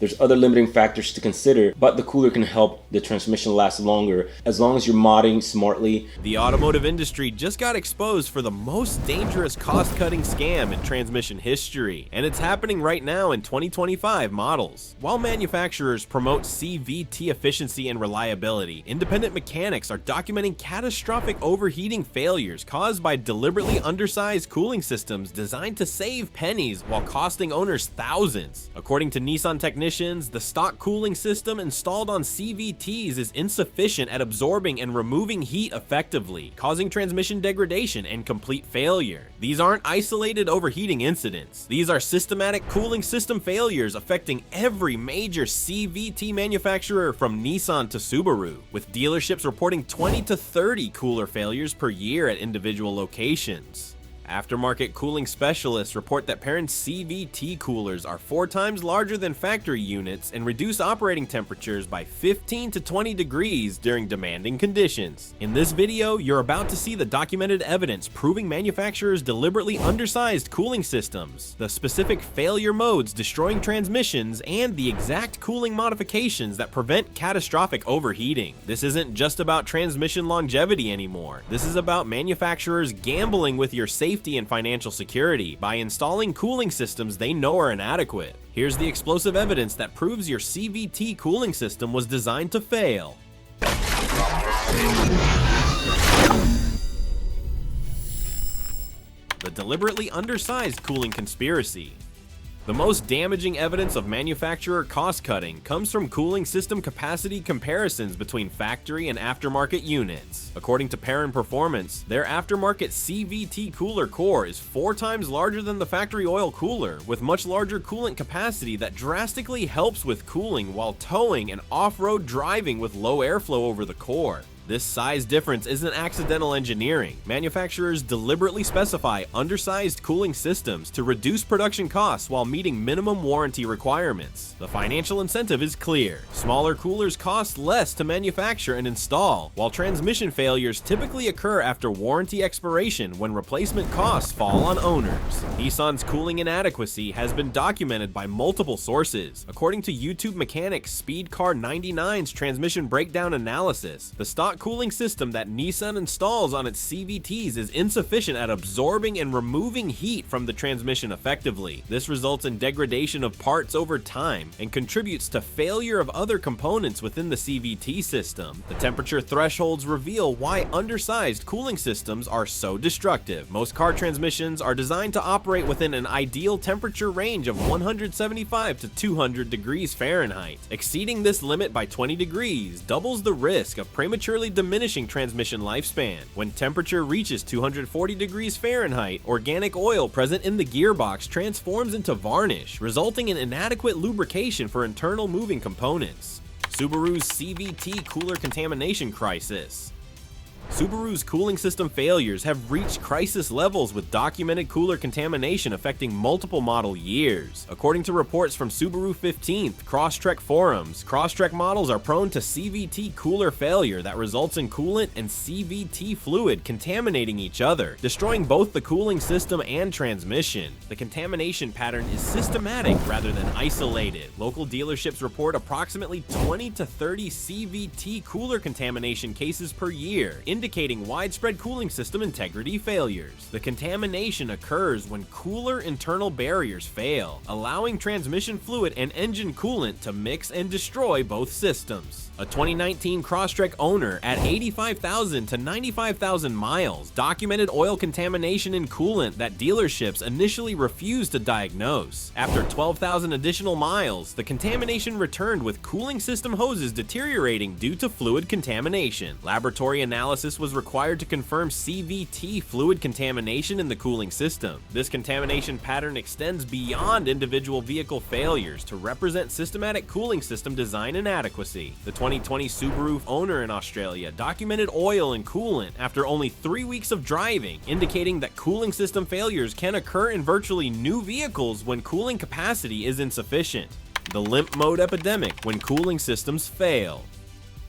There's other limiting factors to consider, but the cooler can help the transmission last longer as long as you're modding smartly. The automotive industry just got exposed for the most dangerous cost-cutting scam in transmission history, and it's happening right now in 2025 models. While manufacturers promote CVT efficiency and reliability, independent mechanics are documenting catastrophic overheating failures caused by deliberately undersized cooling systems designed to save pennies while costing owners thousands. According to Nissan technicians, the stock cooling system installed on CVTs is insufficient at absorbing and removing heat effectively, causing transmission degradation and complete failure. These aren't isolated overheating incidents. These are systematic cooling system failures affecting every major CVT manufacturer from Nissan to Subaru, with dealerships reporting 20 to 30 cooler failures per year at individual locations. Aftermarket cooling specialists report that parent CVT coolers are 4 times larger than factory units and reduce operating temperatures by 15 to 20 degrees during demanding conditions. In this video, you're about to see the documented evidence proving manufacturers deliberately undersized cooling systems, the specific failure modes destroying transmissions, and the exact cooling modifications that prevent catastrophic overheating. This isn't just about transmission longevity anymore. This is about manufacturers gambling with your safety and financial security by installing cooling systems they know are inadequate. Here's the explosive evidence that proves your CVT cooling system was designed to fail. The deliberately undersized cooling conspiracy. The most damaging evidence of manufacturer cost-cutting comes from cooling system capacity comparisons between factory and aftermarket units. According to Perrin Performance, their aftermarket CVT cooler core is 4 times larger than the factory oil cooler, with much larger coolant capacity that drastically helps with cooling while towing and off-road driving with low airflow over the core. This size difference isn't accidental engineering. Manufacturers deliberately specify undersized cooling systems to reduce production costs while meeting minimum warranty requirements. The financial incentive is clear. Smaller coolers cost less to manufacture and install, while transmission failures typically occur after warranty expiration when replacement costs fall on owners. Nissan's cooling inadequacy has been documented by multiple sources. According to YouTube mechanic Speedcar 99's transmission breakdown analysis, the stock cooling system that Nissan installs on its CVTs is insufficient at absorbing and removing heat from the transmission effectively. This results in degradation of parts over time and contributes to failure of other components within the CVT system. The temperature thresholds reveal why undersized cooling systems are so destructive. Most car transmissions are designed to operate within an ideal temperature range of 175 to 200 degrees Fahrenheit. Exceeding this limit by 20 degrees doubles the risk of prematurely diminishing transmission lifespan. When temperature reaches 240 degrees Fahrenheit, organic oil present in the gearbox transforms into varnish, resulting in inadequate lubrication for internal moving components. Subaru's CVT cooler contamination crisis. Subaru's cooling system failures have reached crisis levels with documented cooler contamination affecting multiple model years. According to reports from Subaru 15th Crosstrek forums, Crosstrek models are prone to CVT cooler failure that results in coolant and CVT fluid contaminating each other, destroying both the cooling system and transmission. The contamination pattern is systematic rather than isolated. Local dealerships report approximately 20 to 30 CVT cooler contamination cases per year, indicating widespread cooling system integrity failures. The contamination occurs when cooler internal barriers fail, allowing transmission fluid and engine coolant to mix and destroy both systems. A 2019 Crosstrek owner at 85,000 to 95,000 miles documented oil contamination in coolant that dealerships initially refused to diagnose. After 12,000 additional miles, the contamination returned with cooling system hoses deteriorating due to fluid contamination. Laboratory analysis was required to confirm CVT fluid contamination in the cooling system. This contamination pattern extends beyond individual vehicle failures to represent systematic cooling system design inadequacy. The 2020 Subaru owner in Australia documented oil and coolant after only 3 weeks of driving, indicating that cooling system failures can occur in virtually new vehicles when cooling capacity is insufficient. The Limp mode epidemic when cooling systems fail.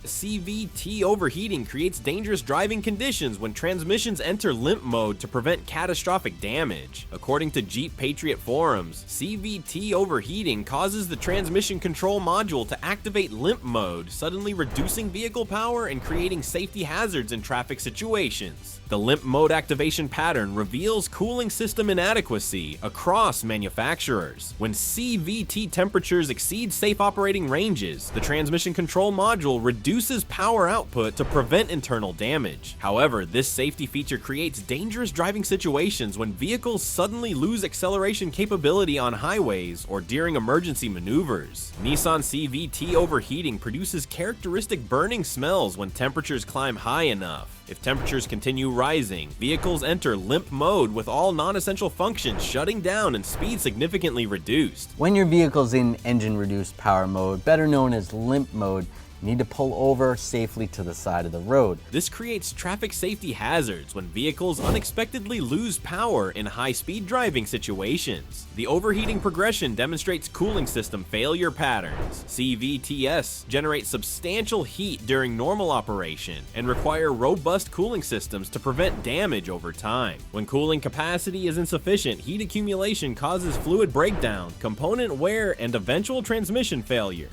CVT overheating creates dangerous driving conditions when transmissions enter limp mode to prevent catastrophic damage. According to Jeep Patriot forums, CVT overheating causes the transmission control module to activate limp mode, suddenly reducing vehicle power and creating safety hazards in traffic situations. The limp mode activation pattern reveals cooling system inadequacy across manufacturers. When CVT temperatures exceed safe operating ranges, the transmission control module reduces power output to prevent internal damage. However, this safety feature creates dangerous driving situations when vehicles suddenly lose acceleration capability on highways or during emergency maneuvers. Nissan CVT overheating produces characteristic burning smells when temperatures climb high enough. If temperatures continue rising, vehicles enter limp mode with all non-essential functions shutting down and speed significantly reduced. When your vehicle's in engine reduced power mode, better known as limp mode, you need to pull over safely to the side of the road. This creates traffic safety hazards when vehicles unexpectedly lose power in high-speed driving situations. The overheating progression demonstrates cooling system failure patterns. CVTs generate substantial heat during normal operation and require robust cooling systems to prevent damage over time. When cooling capacity is insufficient, heat accumulation causes fluid breakdown, component wear, and eventual transmission failure.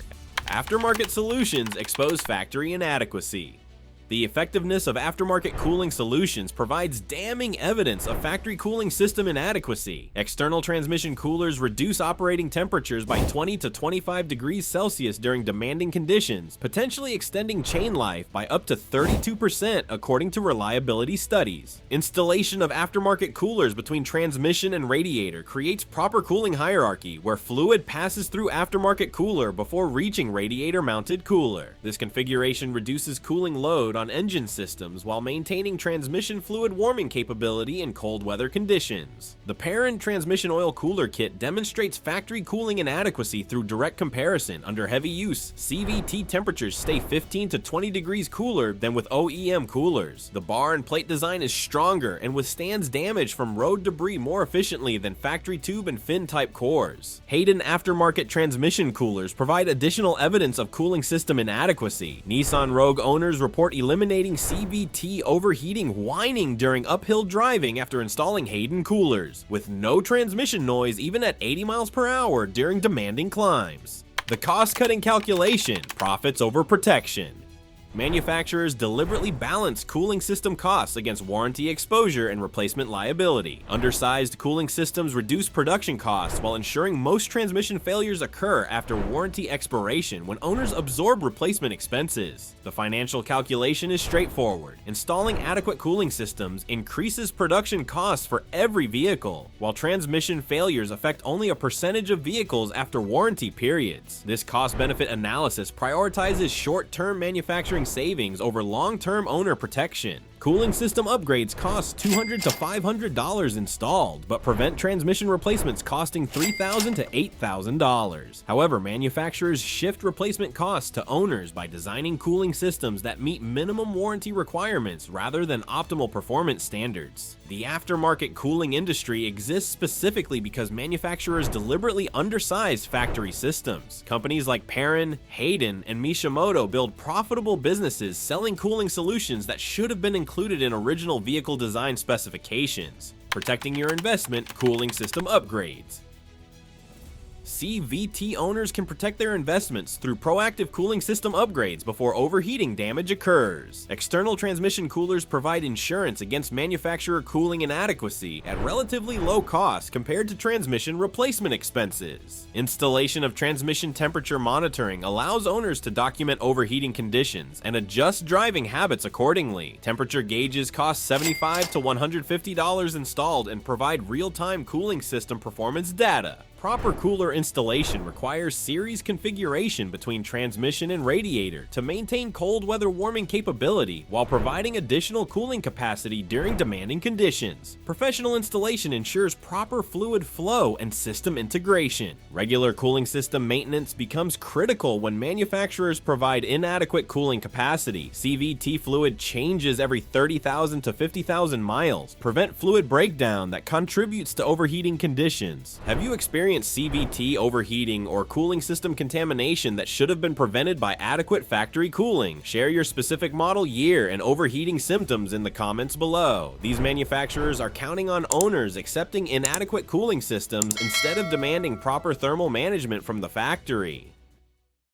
Aftermarket solutions expose factory inadequacy. The effectiveness of aftermarket cooling solutions provides damning evidence of factory cooling system inadequacy. External transmission coolers reduce operating temperatures by 20 to 25 degrees Celsius during demanding conditions, potentially extending chain life by up to 32% according to reliability studies. Installation of aftermarket coolers between transmission and radiator creates proper cooling hierarchy where fluid passes through aftermarket cooler before reaching radiator-mounted cooler. This configuration reduces cooling load on engine systems while maintaining transmission fluid warming capability in cold weather conditions. The parent transmission oil cooler kit demonstrates factory cooling inadequacy through direct comparison. Under heavy use, CVT temperatures stay 15 to 20 degrees cooler than with OEM coolers. The bar and plate design is stronger and withstands damage from road debris more efficiently than factory tube and fin type cores. Hayden aftermarket transmission coolers provide additional evidence of cooling system inadequacy. Nissan Rogue owners report eliminating CVT overheating whining during uphill driving after installing Hayden coolers, with no transmission noise even at 80 miles per hour during demanding climbs. The cost-cutting calculation, profits over protection. Manufacturers deliberately balance cooling system costs against warranty exposure and replacement liability. Undersized cooling systems reduce production costs while ensuring most transmission failures occur after warranty expiration when owners absorb replacement expenses. The financial calculation is straightforward. Installing adequate cooling systems increases production costs for every vehicle, while transmission failures affect only a percentage of vehicles after warranty periods. This cost-benefit analysis prioritizes short-term manufacturing savings over long-term owner protection. Cooling system upgrades cost $200 to $500 installed, but prevent transmission replacements costing $3,000 to $8,000. However, manufacturers shift replacement costs to owners by designing cooling systems that meet minimum warranty requirements rather than optimal performance standards. The aftermarket cooling industry exists specifically because manufacturers deliberately undersize factory systems. Companies like Perrin, Hayden, and Mishimoto build profitable businesses selling cooling solutions that should have been included in original vehicle design specifications. Protecting your investment, cooling system upgrades. CVT owners can protect their investments through proactive cooling system upgrades before overheating damage occurs. External transmission coolers provide insurance against manufacturer cooling inadequacy at relatively low cost compared to transmission replacement expenses. Installation of transmission temperature monitoring allows owners to document overheating conditions and adjust driving habits accordingly. Temperature gauges cost $75 to $150 installed and provide real-time cooling system performance data. Proper cooler installation requires series configuration between transmission and radiator to maintain cold weather warming capability while providing additional cooling capacity during demanding conditions. Professional installation ensures proper fluid flow and system integration. Regular cooling system maintenance becomes critical when manufacturers provide inadequate cooling capacity. CVT fluid changes every 30,000 to 50,000 miles. Prevent fluid breakdown that contributes to overheating conditions. Have you experienced experienced CVT overheating or cooling system contamination that should have been prevented by adequate factory cooling? Share your specific model year and overheating symptoms in the comments below. These manufacturers are counting on owners accepting inadequate cooling systems instead of demanding proper thermal management from the factory.